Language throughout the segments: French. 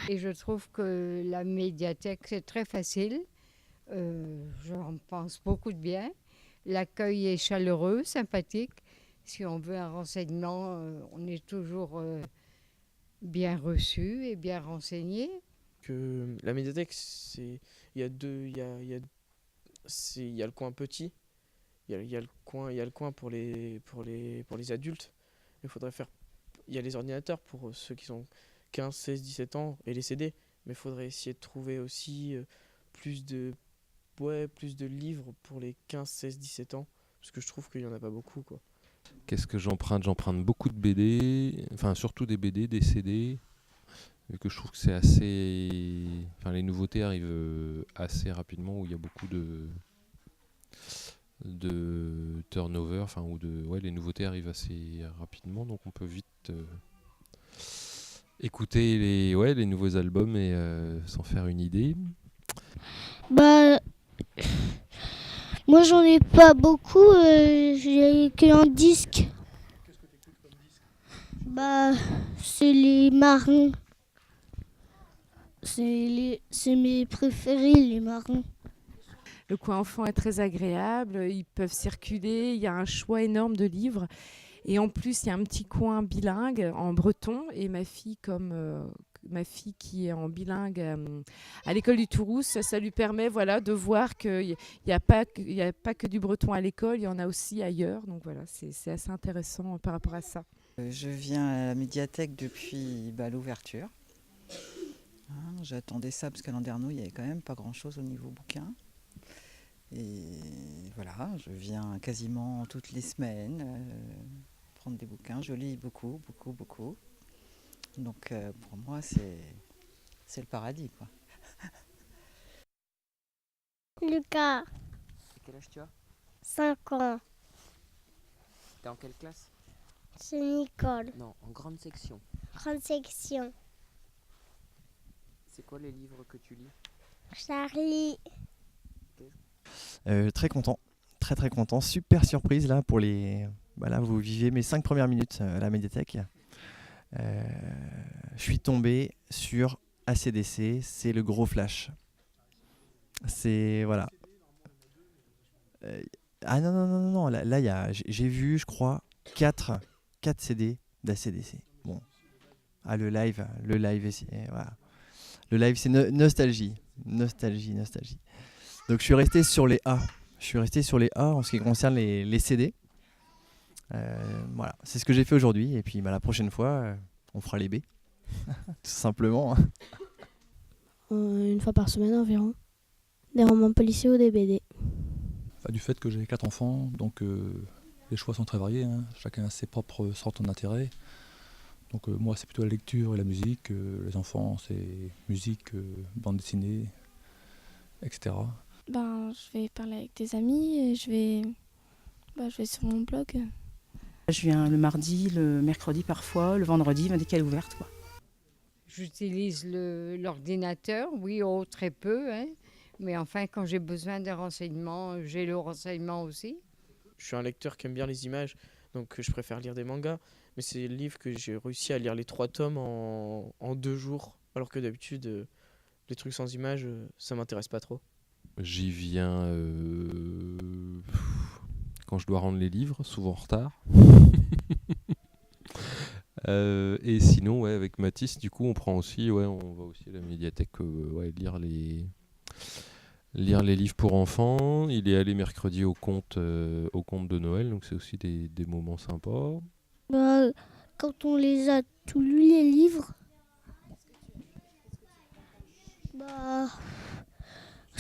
Et je trouve que la médiathèque, c'est très facile. J'en pense beaucoup de bien. L'accueil est chaleureux, sympathique. Si on veut un renseignement, on est toujours bien reçu et bien renseigné. Que la médiathèque, c'est, il y a deux, il y a le coin petit, il y a le coin pour les adultes. Il faudrait faire, il y a les ordinateurs pour ceux qui ont 15, 16, 17 ans et les CD, mais il faudrait essayer de trouver aussi plus de, plus de livres pour les 15, 16, 17 ans, parce que je trouve qu'il y en a pas beaucoup, quoi. Qu'est-ce que j'emprunte? J'emprunte beaucoup de BD, enfin surtout des BD, des CD, vu que je trouve que c'est assez... Enfin les nouveautés arrivent assez rapidement, où il y a beaucoup de turnover, enfin ou de... Ouais, les nouveautés arrivent assez rapidement, donc on peut vite écouter les nouveaux albums et s'en faire une idée. Bah, moi j'en ai pas beaucoup, j'ai qu'un disque. Bah, c'est les marins. C'est mes préférés, les marins. Le coin enfant est très agréable, ils peuvent circuler, il y a un choix énorme de livres. Et en plus, il y a un petit coin bilingue en breton. Et ma fille qui est en bilingue à l'école du Tourouse, ça lui permet voilà, de voir qu'il n'y a, y a pas que du breton à l'école, il y en a aussi ailleurs. Donc voilà, c'est assez intéressant par rapport à ça. Je viens à la médiathèque depuis l'ouverture. J'attendais ça parce qu'à Landerneau, il n'y avait quand même pas grand-chose au niveau bouquin. Et voilà, je viens quasiment toutes les semaines prendre des bouquins. Je lis beaucoup, beaucoup, beaucoup. Donc pour moi, c'est le paradis, quoi. Lucas, Quel âge tu as? 5 ans. T'es en quelle classe? C'est Nicole. Non, en grande section. Grande section. C'est quoi les livres que tu lis? Charlie. Très content, très très content. Super surprise là pour les. Bah là, vous vivez mes 5 premières minutes à la médiathèque. Je suis tombé sur ACDC, c'est le gros flash. C'est voilà. Ah non non non non non, là il y a, j'ai vu je crois 4 CD d'ACDC. Bon, ah le live voilà. Le live c'est nostalgie, nostalgie, nostalgie. Donc je suis resté sur les A. Je suis resté sur les A en ce qui concerne les CD. Voilà, c'est ce que j'ai fait aujourd'hui. Et puis la prochaine fois, on fera les B. Tout simplement. Une fois par semaine environ. Des romans policiers ou des BD. Du fait que j'ai 4 enfants, donc les choix sont très variés. Hein. Chacun a ses propres centres d'intérêt. Donc moi, c'est plutôt la lecture et la musique. Les enfants, c'est musique, bande dessinée, etc. Je vais parler avec des amis et je vais sur mon blog. Je viens le mardi, le mercredi parfois, le vendredi, dès qu'elle est ouverte, quoi. J'utilise l'ordinateur, oui, très peu, hein. Mais enfin, quand j'ai besoin de renseignements, j'ai le renseignement aussi. Je suis un lecteur qui aime bien les images, donc je préfère lire des mangas. Mais c'est le livre que j'ai réussi à lire les 3 tomes en 2 jours, alors que d'habitude, les trucs sans images, ça m'intéresse pas trop. J'y viens quand je dois rendre les livres, souvent en retard. Et sinon, ouais, avec Mathis, du coup, on prend aussi, ouais, on va aussi à la médiathèque lire les livres pour enfants. Il est allé mercredi au conte de Noël, donc c'est aussi des moments sympas. Bah, quand on les a tous lus, les livres, bah,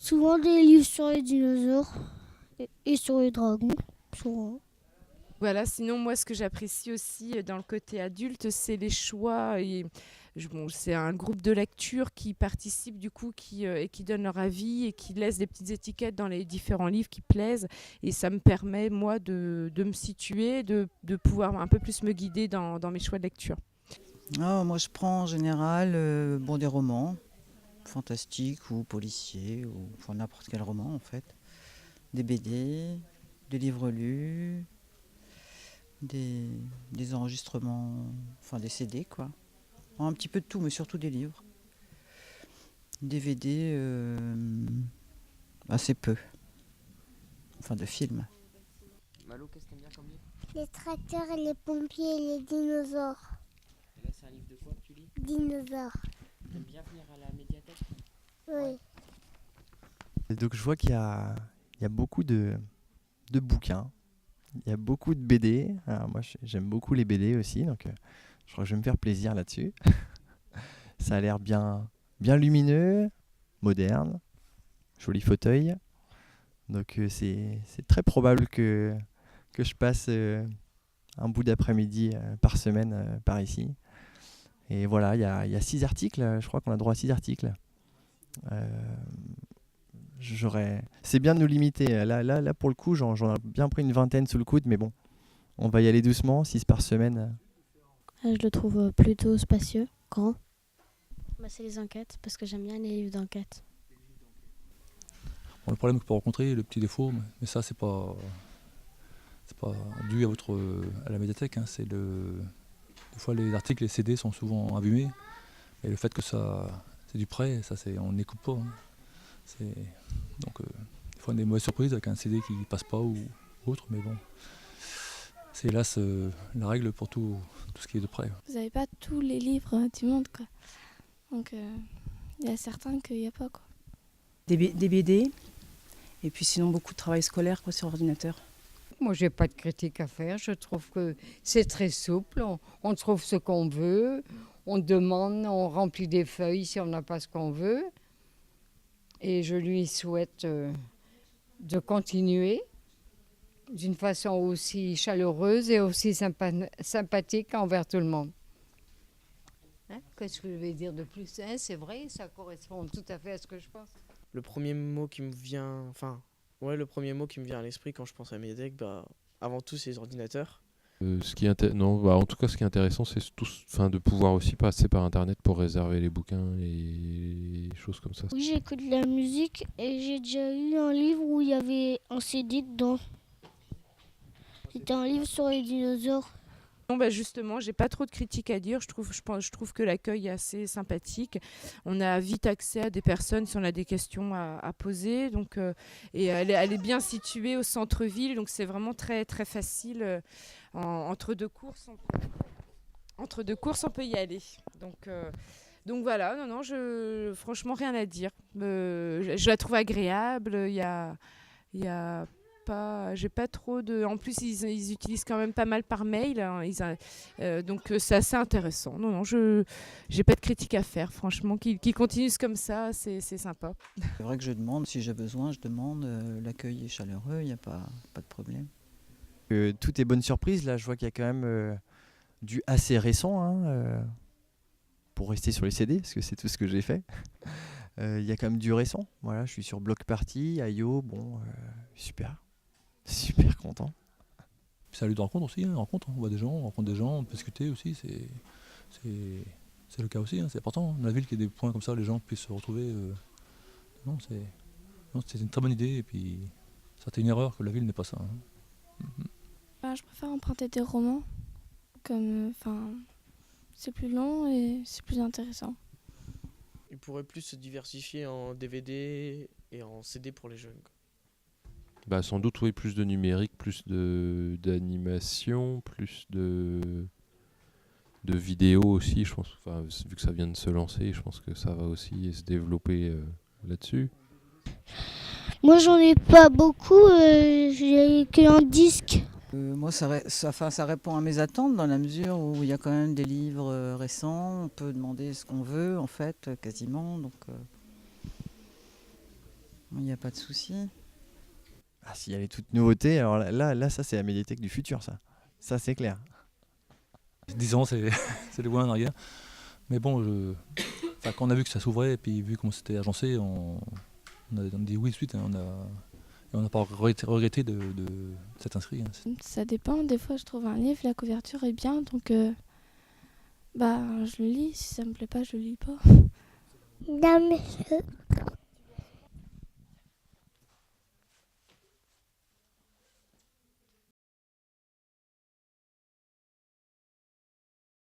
souvent des livres sur les dinosaures et sur les dragons. Souvent. Voilà, sinon moi ce que j'apprécie aussi dans le côté adulte, c'est les choix. C'est un groupe de lecture qui participe du coup, et qui donne leur avis et qui laisse des petites étiquettes dans les différents livres qui plaisent. Et ça me permet moi de me situer, de pouvoir un peu plus me guider dans mes choix de lecture. Moi je prends en général des romans fantastiques ou policiers, ou enfin, n'importe quel roman en fait. Des BD, des livres lus, des enregistrements, enfin des CD quoi. Un petit peu de tout, mais surtout des livres. DVD, assez peu. Enfin, de films. Malo, qu'est-ce que t'aimes bien comme livre? Les tracteurs et les pompiers et les dinosaures. Et là, c'est un livre de quoi que tu lis? Dinosaures. T'aimes bien venir à la médiathèque? Oui. Et donc je vois qu'il y a beaucoup de bouquins, il y a beaucoup de BD. Alors moi j'aime beaucoup les BD aussi, donc je crois que je vais me faire plaisir là-dessus. Ça a l'air bien lumineux, moderne, joli fauteuil. Donc c'est très probable que je passe un bout d'après-midi par semaine par ici. Et voilà, il y a 6 articles, je crois qu'on a droit à 6 articles. C'est bien de nous limiter. Là pour le coup, j'en ai bien pris une vingtaine sous le coude, mais bon, on va y aller doucement, 6 par semaine. Je le trouve plutôt spacieux, grand. C'est les enquêtes, parce que j'aime bien les livres d'enquête. Bon, le problème que peut rencontrer, le petit défaut, mais ça c'est pas dû à la médiathèque, hein, des fois les articles, les CD sont souvent abîmés, et le fait que c'est du prêt, ça on n'écoute pas. Hein. Donc des fois on a des mauvaises surprises avec un CD qui passe pas ou autre, mais bon, c'est hélas la règle pour tout ce qui est de prêt. Vous n'avez pas tous les livres du monde, quoi. Donc il y a certains qu'il n'y a pas, quoi. Des BD, et puis sinon beaucoup de travail scolaire, quoi, sur ordinateur. Moi, j'ai pas de critique à faire. Je trouve que c'est très souple. On trouve ce qu'on veut. On demande, on remplit des feuilles si on n'a pas ce qu'on veut. Et je lui souhaite de continuer d'une façon aussi chaleureuse et aussi sympathique envers tout le monde. Hein? Qu'est-ce que je vais dire de plus? Hein, c'est vrai, ça correspond tout à fait à ce que je pense. Le premier mot qui me vient, à l'esprit quand je pense à la médiathèque, avant tout, c'est les ordinateurs. En tout cas, ce qui est intéressant, c'est de pouvoir aussi passer par Internet pour réserver les bouquins et les choses comme ça. Oui, j'écoute de la musique et j'ai déjà eu un livre où il y avait un CD dedans. C'était un livre sur les dinosaures. Non, justement, j'ai pas trop de critiques à dire. Je trouve que l'accueil est assez sympathique. On a vite accès à des personnes si on a des questions à poser. Donc, et elle est bien située au centre-ville, donc c'est vraiment très très facile. Entre deux courses, on peut y aller. Donc voilà. Non, franchement rien à dire. Je la trouve agréable. J'ai pas trop de. En plus, ils utilisent quand même pas mal par mail. Hein, donc, c'est assez intéressant. Non, j'ai pas de critique à faire. Franchement, qu'ils continuent comme ça, c'est sympa. C'est vrai que je demande, si j'ai besoin, je demande. L'accueil est chaleureux, il n'y a pas de problème. Tout est bonne surprise. Là, je vois qu'il y a quand même du assez récent, hein, pour rester sur les CD, parce que c'est tout ce que j'ai fait. Il y a quand même du récent. Voilà, je suis sur Bloc Party, IO, super. Super content. C'est un lieu de rencontre aussi, hein, on voit des gens, on rencontre des gens, on peut discuter aussi, c'est le cas aussi, hein, c'est important. Dans la ville qu'il y ait des points comme ça, les gens puissent se retrouver. C'est une très bonne idée, et puis ça a été une erreur que la ville n'ait pas ça. Hein. Je préfère emprunter des romans, c'est plus long et c'est plus intéressant. Il pourrait plus se diversifier en DVD et en CD pour les jeunes. Sans doute, oui, plus de numérique, plus d'animation, plus de vidéos aussi, je pense. Vu que ça vient de se lancer, je pense que ça va aussi se développer là-dessus. Moi, j'en ai pas beaucoup, j'ai qu'un disque. Moi, ça répond à mes attentes dans la mesure où il y a quand même des livres récents. On peut demander ce qu'on veut, en fait, quasiment. Donc, il n'y a pas de souci. Ah, s'il y a les toutes nouveautés, alors là, ça, c'est la médiathèque du futur, ça. Ça, c'est clair. 10 ans, c'est loin en arrière. Mais bon, quand on a vu que ça s'ouvrait, et puis vu comment c'était agencé, on a dit oui de suite. Hein, on n'a pas regretté de s'être inscrit. Hein. Ça dépend. Des fois, je trouve un livre, la couverture est bien, donc je le lis. Si ça me plaît pas, je le lis pas. Non, mais